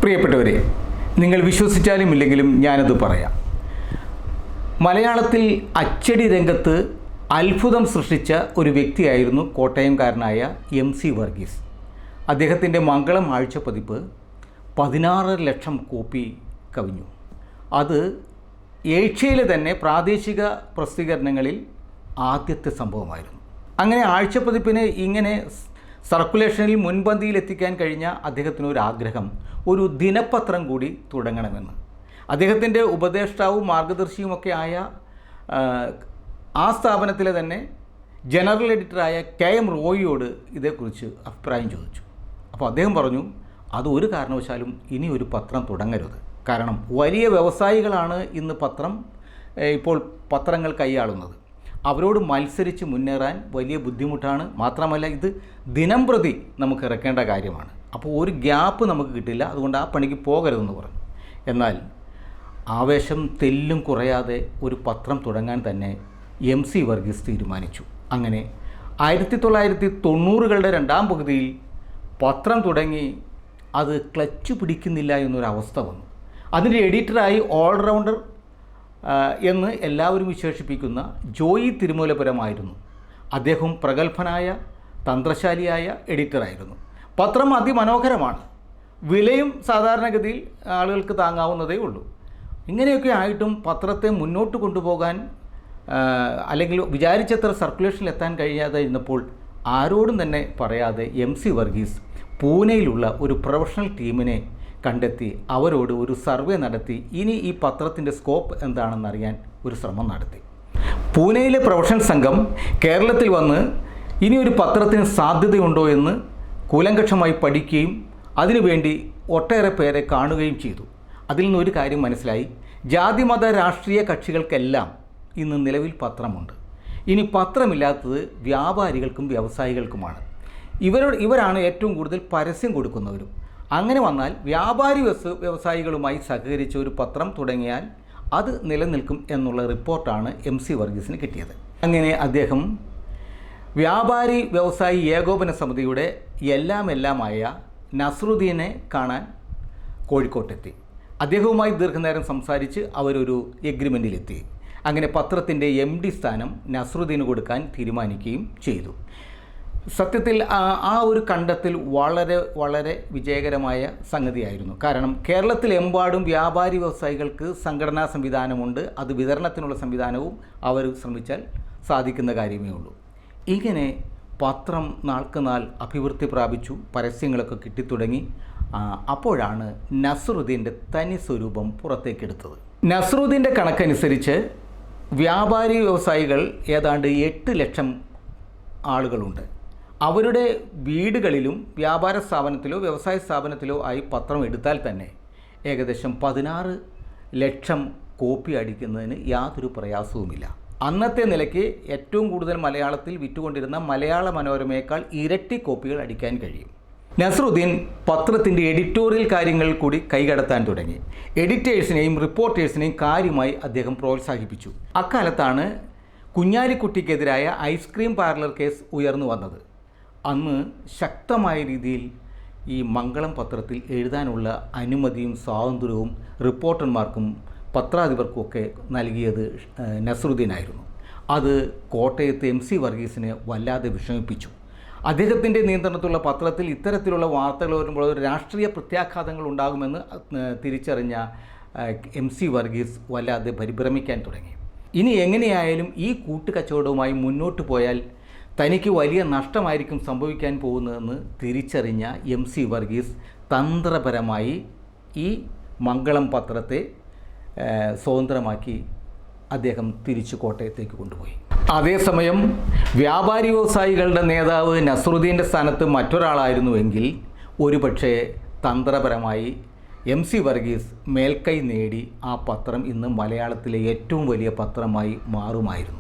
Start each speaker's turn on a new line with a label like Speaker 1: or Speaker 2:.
Speaker 1: പ്രിയപ്പെട്ടവരെ, നിങ്ങൾ വിശ്വസിച്ചാലും ഇല്ലെങ്കിലും ഞാനത് പറയാം. മലയാളത്തിൽ അച്ചടി രംഗത്ത് അത്ഭുതം സൃഷ്ടിച്ച ഒരു വ്യക്തിയായിരുന്നു കോട്ടയംകാരനായ MC വർഗീസ്. അദ്ദേഹത്തിൻ്റെ മംഗളം ആഴ്ചപ്പതിപ്പ് 16 ലക്ഷം കോപ്പി കവിഞ്ഞു. അത് ഏഷ്യയിലെ തന്നെ പ്രാദേശിക പ്രസിദ്ധീകരണങ്ങളിൽ ആദ്യത്തെ സംഭവമായിരുന്നു. അങ്ങനെ ആഴ്ചപ്പതിപ്പിനെ ഇങ്ങനെ സർക്കുലേഷനിൽ മുൻപന്തിയിലെത്തിക്കാൻ കഴിഞ്ഞ അദ്ദേഹത്തിനൊരാഗ്രഹം, ഒരു ദിനപത്രം കൂടി തുടങ്ങണമെന്ന്. അദ്ദേഹത്തിൻ്റെ ഉപദേഷ്ടാവും മാർഗദർശിയുമൊക്കെ ആയ ആ സ്ഥാപനത്തിലെ തന്നെ ജനറൽ എഡിറ്ററായ KM റോയിയോട് ഇതേക്കുറിച്ച് അഭിപ്രായം ചോദിച്ചു. അപ്പോൾ അദ്ദേഹം പറഞ്ഞു, അത് ഒരു കാരണവശാലും ഇനി ഒരു പത്രം തുടങ്ങരുത്. കാരണം വലിയ വ്യവസായികളാണ് ഇന്ന് ഇപ്പോൾ പത്രങ്ങൾ കൈയാളുന്നത്. അവരോട് മത്സരിച്ച് മുന്നേറാൻ വലിയ ബുദ്ധിമുട്ടാണ്. മാത്രമല്ല, ഇത് ദിനം പ്രതി നമുക്ക് ഇറക്കേണ്ട കാര്യമാണ്. അപ്പോൾ ഒരു ഗ്യാപ്പ് നമുക്ക് കിട്ടില്ല. അതുകൊണ്ട് ആ പണിക്ക് പോകരുതെന്ന് പറഞ്ഞു. എന്നാൽ ആവേശം തെല്ലും കുറയാതെ ഒരു പത്രം തുടങ്ങാൻ തന്നെ MC വർഗീസ് തീരുമാനിച്ചു. അങ്ങനെ 1990കളുടെ രണ്ടാം പകുതിയിൽ പത്രം തുടങ്ങി. അത് ക്ലച്ച് പിടിക്കുന്നില്ല എന്നൊരവസ്ഥ വന്നു. അതിൻ്റെ എഡിറ്ററായി ഓൾറൗണ്ടർ എന്ന് എല്ലാവരും വിശേഷിപ്പിക്കുന്ന ജോയി തിരുമൂലപുരമായിരുന്നു. അദ്ദേഹം പ്രഗത്ഭനായ തന്ത്രശാലിയായ എഡിറ്ററായിരുന്നു. പത്രം അതിമനോഹരമാണ്. വിലയും സാധാരണഗതിയിൽ ആളുകൾക്ക് താങ്ങാവുന്നതേ ഉള്ളൂ. ഇങ്ങനെയൊക്കെ ആയിട്ടും പത്രത്തെ മുന്നോട്ട് കൊണ്ടുപോകാൻ അല്ലെങ്കിൽ വിചാരിച്ചത്ര സർക്കുലേഷനിലെത്താൻ കഴിയാതെ ഇരുന്നപ്പോൾ ആരോടും തന്നെ പറയാതെ MC വർഗീസ് പൂനെയിലുള്ള ഒരു പ്രൊഫഷണൽ ടീമിനെ കണ്ടെത്തി അവരോട് ഒരു സർവേ നടത്തി ഇനി ഈ പത്രത്തിൻ്റെ സ്കോപ്പ് എന്താണെന്നറിയാൻ ഒരു ശ്രമം നടത്തി. പൂനെയിലെ പ്രൊഫഷണൽ സംഘം കേരളത്തിൽ വന്ന് ഇനി ഒരു പത്രത്തിന് സാധ്യതയുണ്ടോ എന്ന് കൂലങ്കഷമായി പഠിക്കുകയും അതിനുവേണ്ടി ഒട്ടേറെ പേരെ കാണുകയും ചെയ്തു. അതിൽ നിന്നൊരു കാര്യം മനസ്സിലായി, ജാതി മത രാഷ്ട്രീയ കക്ഷികൾക്കെല്ലാം ഇന്ന് നിലവിൽ പത്രമുണ്ട്. ഇനി പത്രമില്ലാത്തത് വ്യാപാരികൾക്കും വ്യവസായികൾക്കുമാണ്. ഇവരാണ് ഏറ്റവും കൂടുതൽ പരസ്യം കൊടുക്കുന്നവരും. അങ്ങനെ വന്നാൽ വ്യാപാരി വ്യവസായികളുമായി സഹകരിച്ച് ഒരു പത്രം തുടങ്ങിയാൽ അത് നിലനിൽക്കും എന്നുള്ള റിപ്പോർട്ടാണ് MC വർഗീസിന് കിട്ടിയത്. അങ്ങനെ അദ്ദേഹം വ്യാപാരി വ്യവസായി ഏകോപന സമിതിയുടെ എല്ലാമായ നസ്രുദ്ദീനെ കാണാൻ കോഴിക്കോട്ടെത്തി. അദ്ദേഹവുമായി ദീർഘനേരം സംസാരിച്ച് അവരൊരു എഗ്രിമെൻറ്റിലെത്തി. അങ്ങനെ പത്രത്തിൻ്റെ MD സ്ഥാനം നസ്രുദ്ദീന് കൊടുക്കാൻ തീരുമാനിക്കുകയും ചെയ്തു. സത്യത്തിൽ ആ ഒരു കണ്ടെത്തൽ വളരെ വിജയകരമായ സംഗതിയായിരുന്നു. കാരണം കേരളത്തിലെമ്പാടും വ്യാപാരി വ്യവസായികൾക്ക് സംഘടനാ സംവിധാനമുണ്ട്. അത് വിതരണത്തിനുള്ള സംവിധാനവും അവർ ശ്രമിച്ചാൽ സാധിക്കുന്ന കാര്യമേ ഉള്ളൂ. ഇങ്ങനെ പത്രം നാൾക്ക് നാൾ അഭിവൃദ്ധി പ്രാപിച്ചു. പരസ്യങ്ങളൊക്കെ കിട്ടിത്തുടങ്ങി. അപ്പോഴാണ് നസ്രുദ്ദീൻ്റെ തനി സ്വരൂപം പുറത്തേക്കെടുത്തത്. നസ്രുദ്ദീൻ്റെ കണക്കനുസരിച്ച് വ്യാപാരി വ്യവസായികൾ ഏതാണ്ട് 8 ലക്ഷം ആളുകളുണ്ട്. അവരുടെ വീടുകളിലും വ്യാപാര സ്ഥാപനത്തിലോ വ്യവസായ സ്ഥാപനത്തിലോ ആയി പത്രം എടുത്താൽ തന്നെ ഏകദേശം 16 ലക്ഷം കോപ്പി അടിക്കുന്നതിന് യാതൊരു പ്രയാസവുമില്ല. അന്നത്തെ നിലയ്ക്ക് ഏറ്റവും കൂടുതൽ മലയാളത്തിൽ വിറ്റുകൊണ്ടിരുന്ന മലയാള മനോരമയേക്കാൾ ഇരട്ടി കോപ്പികൾ അടിക്കാൻ കഴിയും. നസ്രുദ്ദീൻ പത്രത്തിൻ്റെ എഡിറ്റോറിയൽ കാര്യങ്ങൾ കൂടി കൈകടത്താൻ തുടങ്ങി. എഡിറ്റേഴ്സിനെയും റിപ്പോർട്ടേഴ്സിനെയും കാര്യമായി അദ്ദേഹം പ്രോത്സാഹിപ്പിച്ചു. അക്കാലത്താണ് കുഞ്ഞാലിക്കുട്ടിക്കെതിരായ ഐസ്ക്രീം പാർലർ കേസ് ഉയർന്നു വന്നത്. അന്ന് ശക്തമായ രീതിയിൽ ഈ മംഗളം പത്രത്തിൽ എഴുതാനുള്ള അനുമതിയും സ്വാതന്ത്ര്യവും റിപ്പോർട്ടർമാർക്കും പത്രാധിപർക്കുമൊക്കെ നൽകിയത് നസ്രുദ്ദീനായിരുന്നു. അത് കോട്ടയത്ത് MC വർഗീസിനെ വല്ലാതെ വിഷമിപ്പിച്ചു. അദ്ദേഹത്തിൻ്റെ നിയന്ത്രണത്തിലുള്ള പത്രത്തിൽ ഇത്തരത്തിലുള്ള വാർത്തകൾ വരുമ്പോൾ രാഷ്ട്രീയ പ്രത്യാഘാതങ്ങൾ ഉണ്ടാകുമെന്ന് തിരിച്ചറിഞ്ഞ MC വർഗീസ് വല്ലാതെ പരിഭ്രമിക്കാൻ തുടങ്ങി. ഇനി എങ്ങനെയായാലും ഈ കൂട്ടുകച്ചവടവുമായി മുന്നോട്ട് പോയാൽ തനിക്ക് വലിയ നഷ്ടമായിരിക്കും സംഭവിക്കാൻ പോകുന്നതെന്ന് തിരിച്ചറിഞ്ഞ MC വർഗീസ് തന്ത്രപരമായി ഈ മംഗളം പത്രത്തെ സ്വതന്ത്രമാക്കി അദ്ദേഹം തിരിച്ചു കോട്ടയത്തേക്ക് കൊണ്ടുപോയി. അതേസമയം വ്യാപാരി വ്യവസായികളുടെ നേതാവ് നസ്രുദ്ദീൻ്റെ സ്ഥാനത്ത് മറ്റൊരാളായിരുന്നുവെങ്കിൽ ഒരുപക്ഷെ തന്ത്രപരമായി MC വർഗീസ് മേൽക്കൈ നേടി ആ പത്രം ഇന്ന് മലയാളത്തിലെ ഏറ്റവും വലിയ പത്രമായി മാറുമായിരുന്നു.